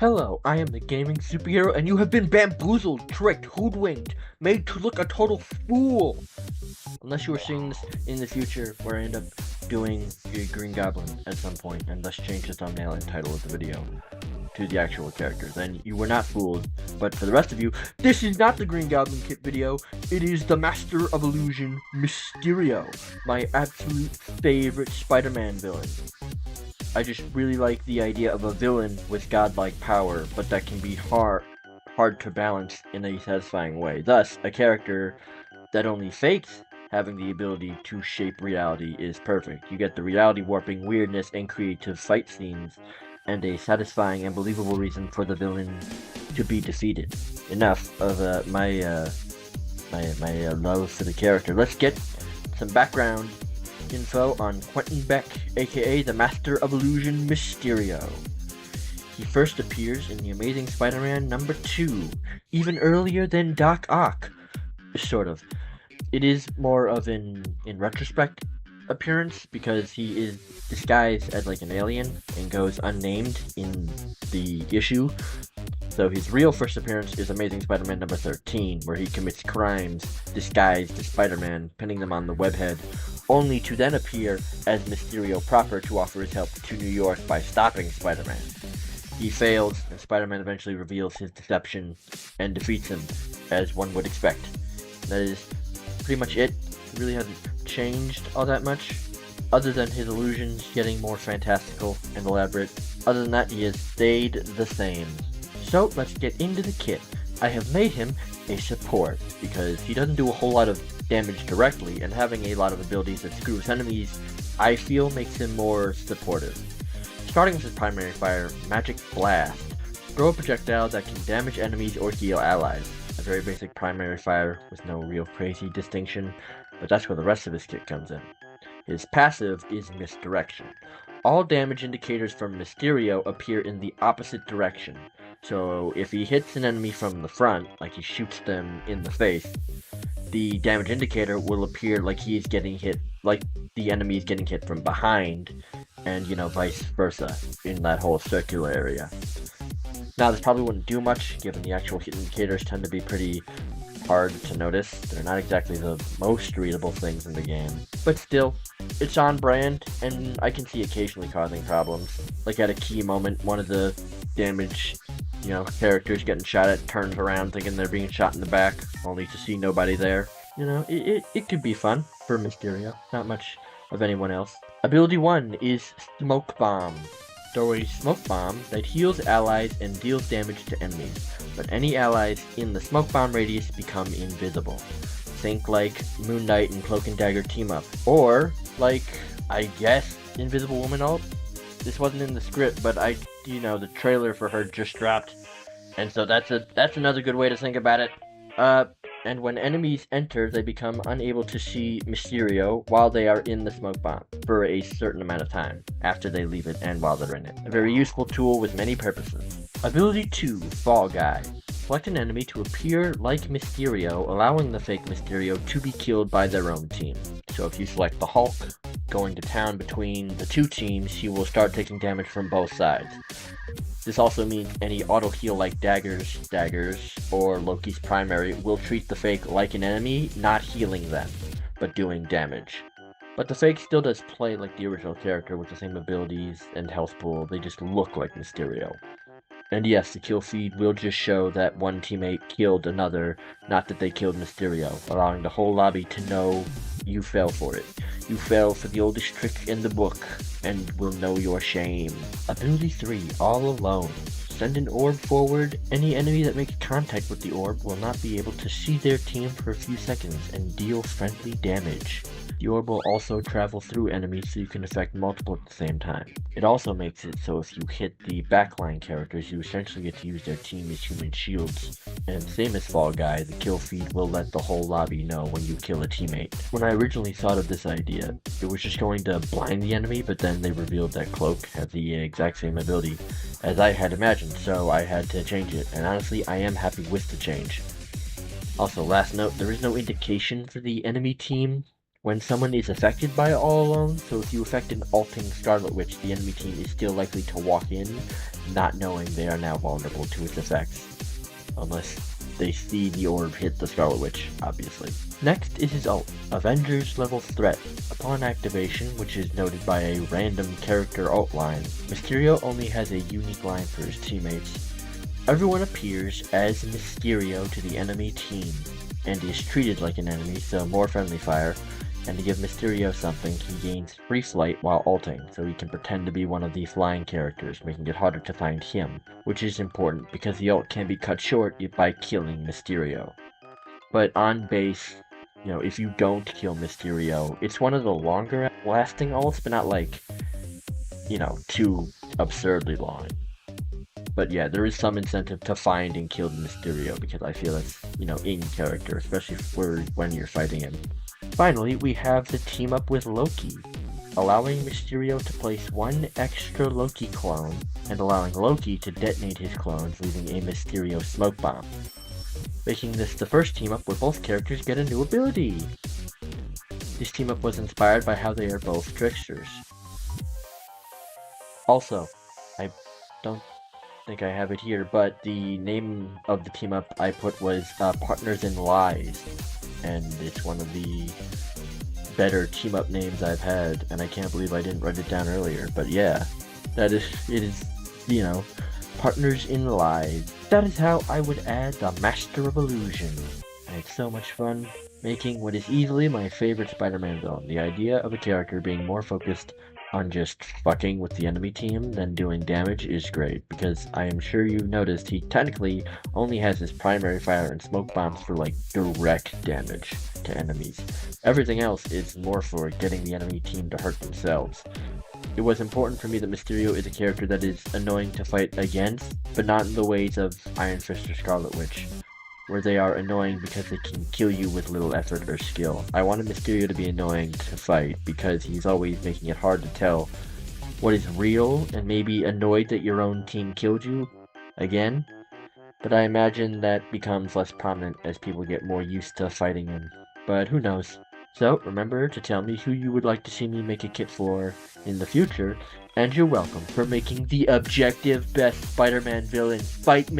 Hello, I am the gaming superhero, and you have been bamboozled, tricked, hoodwinked, made to look a total fool. Unless you were seeing this in the future, where I end up doing a Green Goblin at some point, and thus change the thumbnail and title of the video to the actual character. Then you were not fooled. But for the rest of you, this is not the Green Goblin kit video. It is the Master of Illusion, Mysterio, my absolute favorite Spider-Man villain. I just really like the idea of a villain with godlike power, but that can be hard to balance in a satisfying way. Thus, a character that only fakes having the ability to shape reality is perfect. You get the reality warping weirdness and creative fight scenes, and a satisfying and believable reason for the villain to be defeated. Enough of my love for the character. Let's get some background info on Quentin Beck, aka the Master of Illusion Mysterio. He first appears in The Amazing Spider-Man number 2, even earlier than Doc Ock, sort of. It is more of an, in retrospect, appearance because he is disguised as like an alien and goes unnamed in the issue. So his real first appearance is Amazing Spider-Man number 13, where he commits crimes disguised as Spider-Man, pinning them on the webhead, only to then appear as Mysterio proper to offer his help to New York by stopping Spider-Man. He fails, and Spider-Man eventually reveals his deception and defeats him, as one would expect. That is pretty much it. He really hasn't changed all that much, other than his illusions getting more fantastical and elaborate. Other than that, he has stayed the same. So let's get into the kit. I have made him a support, because he doesn't do a whole lot of damage directly, and having a lot of abilities that screw with enemies, I feel makes him more supportive. Starting with his primary fire, Magic Blast. Throw a projectile that can damage enemies or heal allies. A very basic primary fire with no real crazy distinction, but that's where the rest of his kit comes in. His passive is Misdirection. All damage indicators from Mysterio appear in the opposite direction. So if he hits an enemy from the front, like he shoots them in the face, the damage indicator will appear like he is getting hit, like the enemy is getting hit from behind, and vice versa in that whole circular area. Now this probably wouldn't do much, given the actual hit indicators tend to be pretty hard to notice. They're not exactly the most readable things in the game, but still, it's on brand, and I can see occasionally causing problems. Like at a key moment, one of the damage characters getting shot at turns around thinking they're being shot in the back, only to see nobody there. It could be fun for Mysterio, not much of anyone else. Ability 1 is Smoke Bomb. Throw a smoke bomb that heals allies and deals damage to enemies, but any allies in the smoke bomb radius become invisible. Think like Moon Knight and Cloak and Dagger team up, or like, I guess, Invisible Woman ult. This wasn't in the script, but the trailer for her just dropped, and so that's another good way to think about it. And when enemies enter, they become unable to see Mysterio while they are in the smoke bomb for a certain amount of time after they leave it and while they're in it. A very useful tool with many purposes. Ability 2, Fall Guy. Select an enemy to appear like Mysterio, allowing the fake Mysterio to be killed by their own team. So if you select the Hulk, going to town between the two teams, he will start taking damage from both sides. This also means any auto-heal like daggers, or Loki's primary will treat the fake like an enemy, not healing them, but doing damage. But the fake still does play like the original character with the same abilities and health pool, they just look like Mysterio. And yes, the kill feed will just show that one teammate killed another, not that they killed Mysterio, allowing the whole lobby to know you fell for it. You fell for the oldest trick in the book, and will know your shame. Ability 3, All Alone. Send an orb forward. Any enemy that makes contact with the orb will not be able to see their team for a few seconds and deal friendly damage. The orb will also travel through enemies so you can affect multiple at the same time. It also makes it so if you hit the backline characters, you essentially get to use their team as human shields. And same as Fall Guy, the kill feed will let the whole lobby know when you kill a teammate. When I originally thought of this idea, it was just going to blind the enemy, but then they revealed that Cloak had the exact same ability as I had imagined, so I had to change it, and honestly, I am happy with the change. Also, last note, there is no indication for the enemy team when someone is affected by All Alone, so if you affect an alting Scarlet Witch, the enemy team is still likely to walk in, not knowing they are now vulnerable to its effects. Unless they see the orb hit the Scarlet Witch, obviously. Next is his ult, Avengers level threat. Upon activation, which is noted by a random character ult line, Mysterio only has a unique line for his teammates. Everyone appears as Mysterio to the enemy team, and is treated like an enemy, so more friendly fire, and to give Mysterio something, he gains free flight while ulting, so he can pretend to be one of the flying characters, making it harder to find him, which is important because the ult can be cut short by killing Mysterio. But on base, if you don't kill Mysterio, it's one of the longer lasting ults, but not like, too absurdly long. But yeah, there is some incentive to find and kill Mysterio because I feel that's, in character, especially for when you're fighting him. Finally, we have the team up with Loki, allowing Mysterio to place one extra Loki clone and allowing Loki to detonate his clones, leaving a Mysterio smoke bomb, making this the first team up where both characters get a new ability. This team up was inspired by how they are both tricksters. Also, I don't think I have it here, but the name of the team up I put was Partners in Lies, and it's one of the better team up names I've had, and I can't believe I didn't write it down earlier. But yeah, it is Partners in Lies. That is how I would add the Master of Illusion, and it's so much fun making what is easily my favorite Spider-Man villain. The idea of a character being more focused on just fucking with the enemy team than doing damage is great, because I am sure you've noticed he technically only has his primary fire and smoke bombs for direct damage to enemies. Everything else is more for getting the enemy team to hurt themselves. It was important for me that Mysterio is a character that is annoying to fight against, but not in the ways of Iron Fist or Scarlet Witch, where they are annoying because they can kill you with little effort or skill. I wanted Mysterio to be annoying to fight because he's always making it hard to tell what is real and maybe annoyed that your own team killed you again. But I imagine that becomes less prominent as people get more used to fighting him. But who knows? So remember to tell me who you would like to see me make a kit for in the future, and you're welcome for making the objective best Spider-Man villain. Fight me!